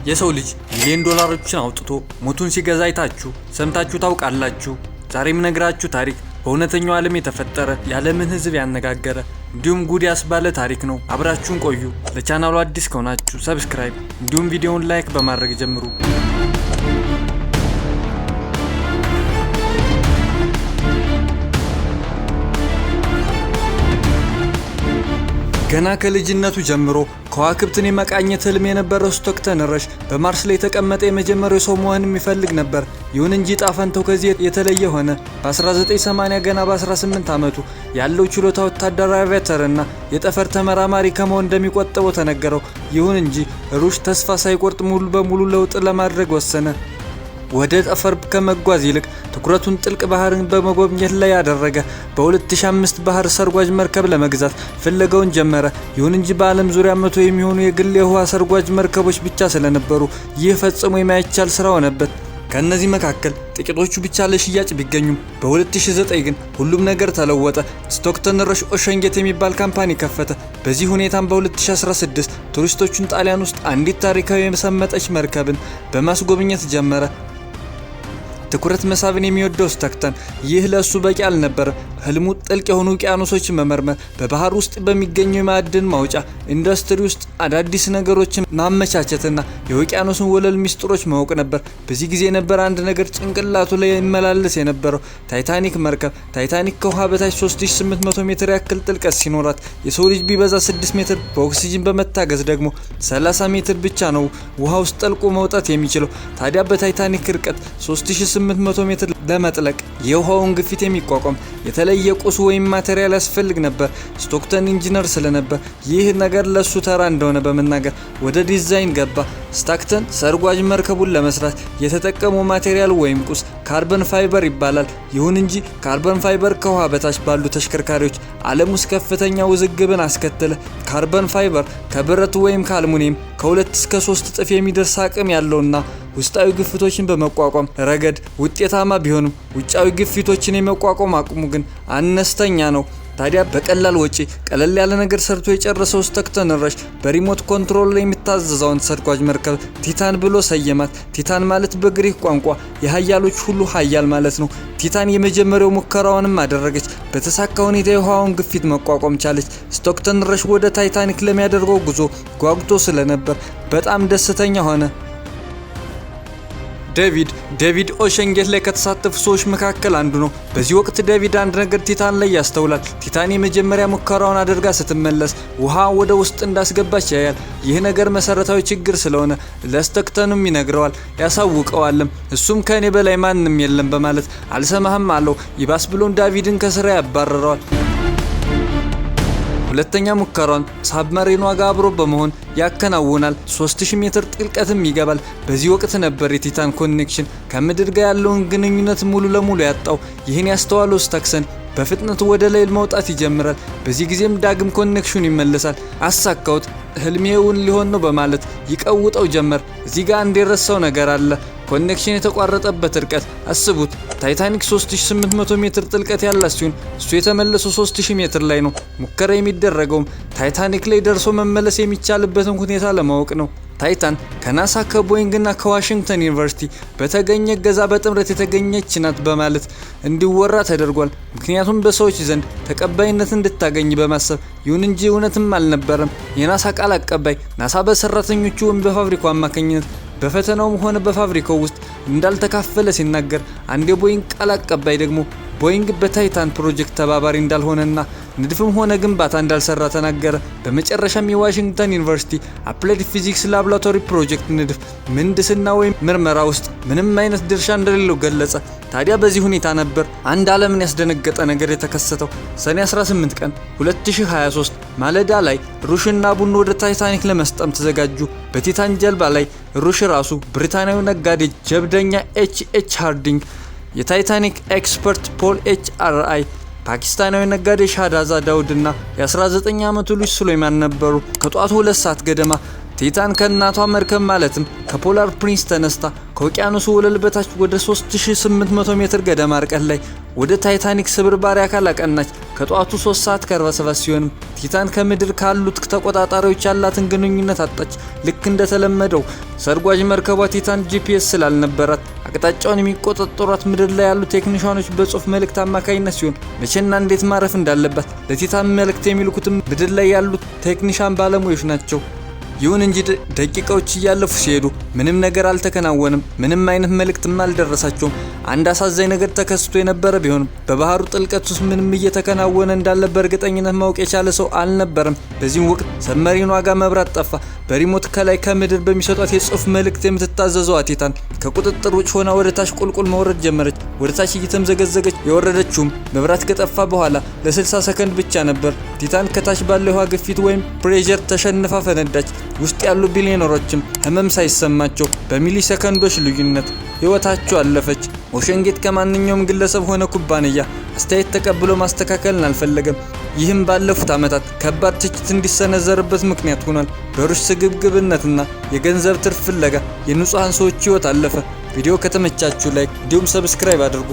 የሰው ልጅ ሚሊዮን ዶላሮችን አውጥቶ ሞቱን ሲገዛ አይታችሁ ሰምታችሁ ታውቃላችሁ? ዛሬ የምነግራችሁ ታሪክ በእውነተኛው ዓለም የተፈጠረ የዓለምን ሕዝብ ያነጋገረ እንዲሁም ጉድ ያስባለ ታሪክ ነው። አብራችሁን ቆዩ። ለቻናሉ አዲስ ከሆናችሁ ሰብስክራይብ እንዲሁም ቪዲዮውን ላይክ በማድረግ ጀምሩ። ገና ከልጅነቱ ጀምሮ ከዋክብትን የመቃኘት ህልም የነበረው ስቶክተን ረሽ በማርስ ላይ የተቀመጠ የመጀመሪያው ሰው መሆን የሚፈልግ ነበር። ይሁን እንጂ ጣፈንተው ከዚህ የተለየ ሆነ። በ1980 ገና በ18 ዓመቱ ያለው ችሎታ ወታደራዊ አቪያተርና የጠፈር ተመራማሪ ከመሆን እንደሚቆጠበው ተነገረው። ይሁን እንጂ ሩሽ ተስፋ ሳይቆርጥ ሙሉ በሙሉ ለውጥ ለማድረግ ወሰነ። ወደ ጠፈር ከመጓዝ ይልቅ ትኩረቱን ጥልቅ ባህርን በመጎብኘት ላይ ያደረገ። በ2005 ባህር ሰርጓጅ መርከብ ለመግዛት ፍለጋውን ጀመረ። ይሁን እንጂ በዓለም ዙሪያ 100 የሚሆኑ የግል የውሃ ሰርጓጅ መርከቦች ብቻ ስለነበሩ ይህ ፈጽሞ የማይቻል ስራ ሆነበት። ከነዚህ መካከል ጥቂቶቹ ብቻ ለሽያጭ ቢገኙም በ2009 ግን ሁሉም ነገር ተለወጠ። ስቶክተን ረሽ ኦሸንጌት የሚባል ካምፓኒ ከፈተ። በዚህ ሁኔታም በ2016 ቱሪስቶቹን ጣሊያን ውስጥ አንዲት ታሪካዊ የሰመጠች መርከብን በማስጎብኘት ጀመረ። ትኩረት መሳብን የሚወደው ስቶክተን ይህ ለሱ በቂ አልነበረም። ህልሙ ጥልቅ የሆኑ ውቅያኖሶችን መመርመር፣ በባህር ውስጥ በሚገኘው የማዕድን ማውጫ ኢንዱስትሪ ውስጥ አዳዲስ ነገሮችን ማመቻቸትና የውቅያኖስን ወለል ሚስጥሮች ማወቅ ነበር። በዚህ ጊዜ ነበር አንድ ነገር ጭንቅላቱ ላይ ይመላለስ የነበረው። ታይታኒክ መርከብ። ታይታኒክ ከውሃ በታች 3800 ሜትር ያክል ጥልቀት ሲኖራት የሰው ልጅ ቢበዛ 6 ሜትር በኦክሲጅን በመታገዝ ደግሞ 30 ሜትር ብቻ ነው ውሃ ውስጥ ጠልቆ መውጣት የሚችለው። ታዲያ በታይታኒክ ርቀት 3800 ሜትር ለመጥለቅ የውሃውን ግፊት የሚቋቋም የተለየ ቁስ ወይም ማቴሪያል ያስፈልግ ነበር። ስቶክተን ኢንጂነር ስለነበር ይህ ነገር ለሱ ተራ እንደሆነ በመናገር ወደ ዲዛይን ገባ። ስቶክተን ሰርጓጅ መርከቡን ለመስራት የተጠቀመው ማቴሪያል ወይም ቁስ ካርበን ፋይበር ይባላል። ይሁን እንጂ ካርበን ፋይበር ከውሃ በታች ባሉ ተሽከርካሪዎች ዓለም ውስጥ ከፍተኛ ውዝግብን አስከተለ። ካርበን ፋይበር ከብረት ወይም ከአልሙኒየም ከ2 እስከ 3 እጥፍ የሚደርስ አቅም ያለውና ውስጣዊ ግፊቶችን በመቋቋም ረገድ ውጤታማ ቢሆንም ውጫዊ ግፊቶችን የመቋቋም አቅሙ ግን አነስተኛ ነው። ታዲያ በቀላል ወጪ ቀለል ያለ ነገር ሰርቶ የጨረሰው ስቶክተን ረሽ በሪሞት ኮንትሮል ላይ የምታዘዘውን ሰርጓጅ መርከብ ቲታን ብሎ ሰየማት። ቲታን ማለት በግሪክ ቋንቋ የኃያሎች ሁሉ ኃያል ማለት ነው። ቲታን የመጀመሪያው ሙከራውንም አደረገች። በተሳካ ሁኔታ የውሃውን ግፊት መቋቋም ቻለች። ስቶክተን ረሽ ወደ ታይታኒክ ለሚያደርገው ጉዞ ጓጉቶ ስለነበር በጣም ደስተኛ ሆነ። ዴቪድ ኦሸንጌት ላይ ከተሳተፉ ሰዎች መካከል አንዱ ነው። በዚህ ወቅት ዴቪድ አንድ ነገር ቲታን ላይ ያስተውላል። ቲታን የመጀመሪያ ሙከራውን አድርጋ ስትመለስ ውሃ ወደ ውስጥ እንዳስገባች ያያል። ይህ ነገር መሰረታዊ ችግር ስለሆነ ለስቶክተንም ይነግረዋል፣ ያሳውቀዋልም። እሱም ከኔ በላይ ማንም የለም በማለት አልሰማህም አለው። ይባስ ብሎም ዳቪድን ከስራ ያባረረዋል። ሁለተኛ ሙከራውን ሳብመሪኗ ጋር አብሮ በመሆን ያከናውናል። 3000 ሜትር ጥልቀትም ይገባል። በዚህ ወቅት ነበር የቲታን ኮኔክሽን ከምድር ጋር ያለውን ግንኙነት ሙሉ ለሙሉ ያጣው። ይህን ያስተዋለው ስቶክተን በፍጥነት ወደ ላይ መውጣት ይጀምራል። በዚህ ጊዜም ዳግም ኮኔክሽኑ ይመለሳል። አሳካውት፣ ህልሜውን ሊሆን ነው በማለት ይቀውጠው ጀመር። እዚህ ጋር እንደረሳው ነገር አለ። ኮኔክሽን የተቋረጠበት ርቀት አስቡት። ታይታኒክ 3800 ሜትር ጥልቀት ያላት ሲሆን እሱ የተመለሰው 3000 ሜትር ላይ ነው። ሙከራ የሚደረገውም ታይታኒክ ላይ ደርሶ መመለስ የሚቻልበትን ሁኔታ ለማወቅ ነው። ታይታን ከናሳ ከቦይንግና ከዋሽንግተን ዩኒቨርሲቲ በተገኘ እገዛ በጥምረት የተገኘች ናት በማለት እንዲወራ ተደርጓል። ምክንያቱም በሰዎች ዘንድ ተቀባይነት እንድታገኝ በማሰብ። ይሁን እንጂ እውነትም አልነበረም። የናሳ ቃል አቀባይ ናሳ በሰራተኞቹ ወይም በፋብሪካው አማካኝነት በፈተናውም ሆነ በፋብሪካው ውስጥ እንዳልተካፈለ ሲናገር፣ አንድ የቦይንግ ቃል አቀባይ ደግሞ ቦይንግ በታይታን ፕሮጀክት ተባባሪ እንዳልሆነና ንድፍም ሆነ ግንባታ እንዳልሰራ ተናገረ። በመጨረሻም የዋሽንግተን ዩኒቨርሲቲ አፕላይድ ፊዚክስ ላቦራቶሪ ፕሮጀክት ንድፍ፣ ምህንድስና ወይም ምርመራ ውስጥ ምንም አይነት ድርሻ እንደሌለው ገለጸ። ታዲያ በዚህ ሁኔታ ነበር አንድ ዓለምን ያስደነገጠ ነገር የተከሰተው። ሰኔ 18 ቀን 2023 ማለዳ ላይ ሩሽና ቡን ወደ ታይታኒክ ለመስጠም ተዘጋጁ። በቲታን ጀልባ ላይ ሩሽ ራሱ፣ ብሪታንያዊ ነጋዴ ጀብደኛ ኤች ሃርዲንግ፣ የታይታኒክ ኤክስፐርት ፖል ኤችአርአይ፣ ፓኪስታናዊ ነጋዴ ሻዳዛ ዳውድና የ19 ዓመቱ ልጅ ሱሌማን ነበሩ። ከጧቱ 2 ሰዓት ገደማ ቲታን ከእናቷ መርከብ ማለትም ከፖላር ፕሪንስ ተነስታ ከውቅያኖሱ ወለል በታች ወደ 3800 ሜትር ገደማ ርቀት ላይ ወደ ታይታኒክ ስብርባሪ አካል አቀናች። ከጧቱ 3 ሰዓት ከ47 ሲሆንም ቲታን ከምድር ካሉት ተቆጣጣሪዎች ያላትን ግንኙነት አጣች። ልክ እንደተለመደው ሰርጓጅ መርከቧ ቲታን ጂፒኤስ ስላልነበራት አቅጣጫውን የሚቆጣጠሯት ምድር ላይ ያሉ ቴክኒሻኖች በጽሁፍ መልእክት አማካኝነት ሲሆን መቼና እንዴት ማረፍ እንዳለባት ለቲታን መልእክት የሚልኩትም ምድር ላይ ያሉት ቴክኒሻን ባለሙያዎች ናቸው። ይሁን እንጂ ደቂቃዎች እያለፉ ሲሄዱ ምንም ነገር አልተከናወነም። ምንም አይነት መልእክትም አልደረሳቸውም። አንድ አሳዛኝ ነገር ተከስቶ የነበረ ቢሆንም በባህሩ ጥልቀት ውስጥ ምንም እየተከናወነ እንዳለ በእርግጠኝነት ማወቅ የቻለ ሰው አልነበረም። በዚህም ወቅት ሰብመሪኗ ጋር መብራት ጠፋ። በሪሞት ከላይ ከምድር በሚሰጧት የጽሁፍ መልእክት የምትታዘዘው ቲታን ከቁጥጥር ውጭ ሆና ወደ ታች ቁልቁል መውረድ ጀመረች። ወደ ታች እየተምዘገዘገች የወረደችውም መብራት ከጠፋ በኋላ ለ60 ሰከንድ ብቻ ነበር። ቲታን ከታች ባለው የውሃ ግፊት ወይም ፕሬዠር ተሸንፋ ፈነዳች። ውስጥ ያሉ ቢሊዮነሮችም ህመም ሳይሰማቸው በሚሊ ሰከንዶች ልዩነት ህይወታቸው አለፈች። ኦሸን ጌት ከማንኛውም ግለሰብ ሆነ ኩባንያ አስተያየት ተቀብሎ ማስተካከልን አልፈለገም። ይህም ባለፉት ዓመታት ከባድ ትችት እንዲሰነዘርበት ምክንያት ሆኗል። በሩሽ ስግብግብነትና የገንዘብ ትርፍ ፍለጋ የንጹሃን ሰዎች ህይወት አለፈ። ቪዲዮ ከተመቻችሁ ላይክ እንዲሁም ሰብስክራይብ አድርጉ።